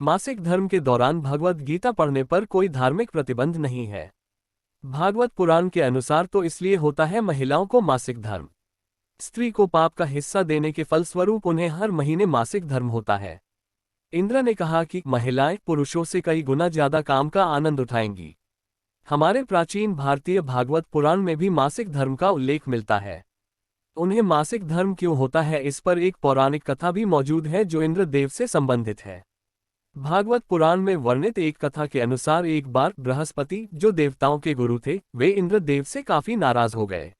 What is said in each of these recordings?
मासिक धर्म के दौरान भगवद गीता पढ़ने पर कोई धार्मिक प्रतिबंध नहीं है। भागवत पुराण के अनुसार तो इसलिए होता है महिलाओं को मासिक धर्म। स्त्री को पाप का हिस्सा देने के फलस्वरूप उन्हें हर महीने मासिक धर्म होता है। इंद्र ने कहा कि महिलाएं पुरुषों से कई गुना ज्यादा काम का आनंद उठाएंगी। हमारे प्राचीन भारतीय भागवत पुराण में भी मासिक धर्म का उल्लेख मिलता है। उन्हें मासिक धर्म क्यों होता है, इस पर एक पौराणिक कथा भी मौजूद है जो इंद्रदेव से संबंधित है। भागवत पुराण में वर्णित एक कथा के अनुसार एक बार बृहस्पति, जो देवताओं के गुरु थे, वे इंद्रदेव से काफी नाराज हो गए।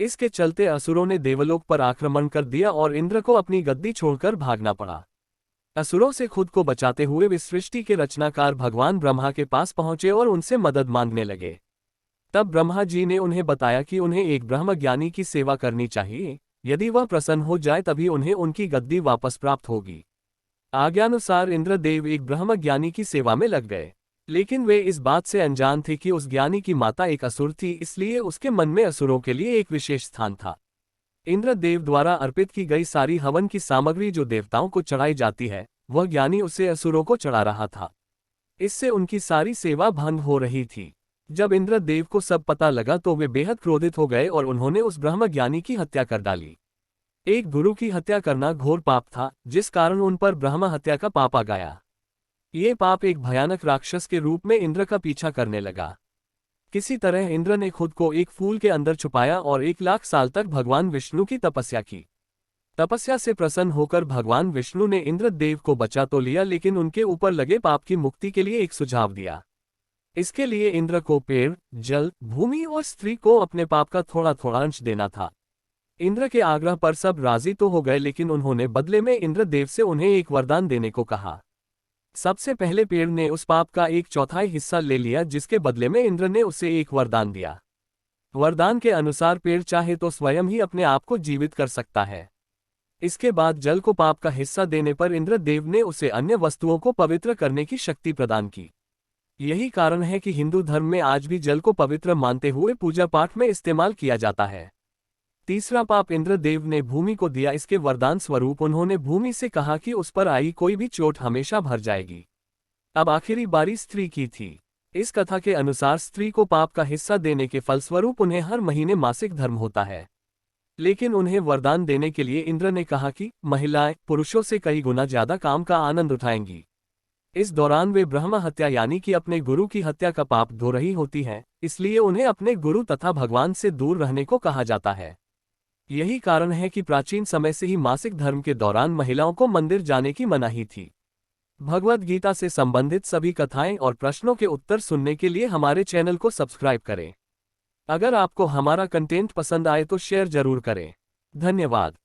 इसके चलते असुरों ने देवलोक पर आक्रमण कर दिया और इंद्र को अपनी गद्दी छोड़कर भागना पड़ा। असुरों से खुद को बचाते हुए वे सृष्टि के रचनाकार भगवान ब्रह्मा के पास पहुंचे और उनसे मदद मांगने लगे। तब ब्रह्मा जी ने उन्हें बताया कि उन्हें एक ब्रह्मज्ञानी की सेवा करनी चाहिए। यदि वह प्रसन्न हो जाए तभी उन्हें उनकी गद्दी वापस प्राप्त होगी। आज्ञानुसार इंद्रदेव एक ब्रह्मज्ञानी की सेवा में लग गए, लेकिन वे इस बात से अनजान थे कि उस ज्ञानी की माता एक असुर थी, इसलिए उसके मन में असुरों के लिए एक विशेष स्थान था। इंद्रदेव द्वारा अर्पित की गई सारी हवन की सामग्री जो देवताओं को चढ़ाई जाती है, वह ज्ञानी उसे असुरों को चढ़ा रहा था। इससे उनकी सारी सेवा भंग हो रही थी। जब इंद्रदेव को सब पता लगा तो वे बेहद क्रोधित हो गए और उन्होंने उस ब्रह्मज्ञानी की हत्या कर डाली। एक गुरु की हत्या करना घोर पाप था, जिस कारण उन पर ब्रह्म हत्या का पाप आ गया। ये पाप एक भयानक राक्षस के रूप में इंद्र का पीछा करने लगा। किसी तरह इंद्र ने खुद को एक फूल के अंदर छुपाया और 1,00,000 साल तक भगवान विष्णु की तपस्या की। तपस्या से प्रसन्न होकर भगवान विष्णु ने इंद्रदेव को बचा तो लिया, लेकिन उनके ऊपर लगे पाप की मुक्ति के लिए एक सुझाव दिया। इसके लिए इंद्र को पेड़, जल, भूमि और स्त्री को अपने पाप का थोड़ा थोड़ा अंश देना था। इंद्र के आग्रह पर सब राजी तो हो गए, लेकिन उन्होंने बदले में इंद्रदेव से उन्हें एक वरदान देने को कहा। सबसे पहले पेड़ ने उस पाप का 1/4 हिस्सा ले लिया, जिसके बदले में इंद्र ने उसे एक वरदान दिया। वरदान के अनुसार पेड़ चाहे तो स्वयं ही अपने आप को जीवित कर सकता है। इसके बाद जल को पाप का हिस्सा देने पर इंद्रदेव ने उसे अन्य वस्तुओं को पवित्र करने की शक्ति प्रदान की। यही कारण है कि हिंदू धर्म में आज भी जल को पवित्र मानते हुए पूजा पाठ में इस्तेमाल किया जाता है। तीसरा पाप इंद्रदेव ने भूमि को दिया। इसके वरदान स्वरूप उन्होंने भूमि से कहा कि उस पर आई कोई भी चोट हमेशा भर जाएगी। अब आखिरी बारी स्त्री की थी। इस कथा के अनुसार स्त्री को पाप का हिस्सा देने के फलस्वरूप उन्हें हर महीने मासिक धर्म होता है। लेकिन उन्हें वरदान देने के लिए इंद्र ने कहा कि महिलाएं पुरुषों से कई गुना ज्यादा काम का आनंद उठाएंगी। इस दौरान वे ब्रह्म हत्या यानी कि अपने गुरु की हत्या का पाप धो रही होती हैं, इसलिए उन्हें अपने गुरु तथा भगवान से दूर रहने को कहा जाता है। यही कारण है कि प्राचीन समय से ही मासिक धर्म के दौरान महिलाओं को मंदिर जाने की मनाही थी। भगवद गीता से संबंधित सभी कथाएं और प्रश्नों के उत्तर सुनने के लिए हमारे चैनल को सब्सक्राइब करें। अगर आपको हमारा कंटेंट पसंद आए तो शेयर जरूर करें। धन्यवाद।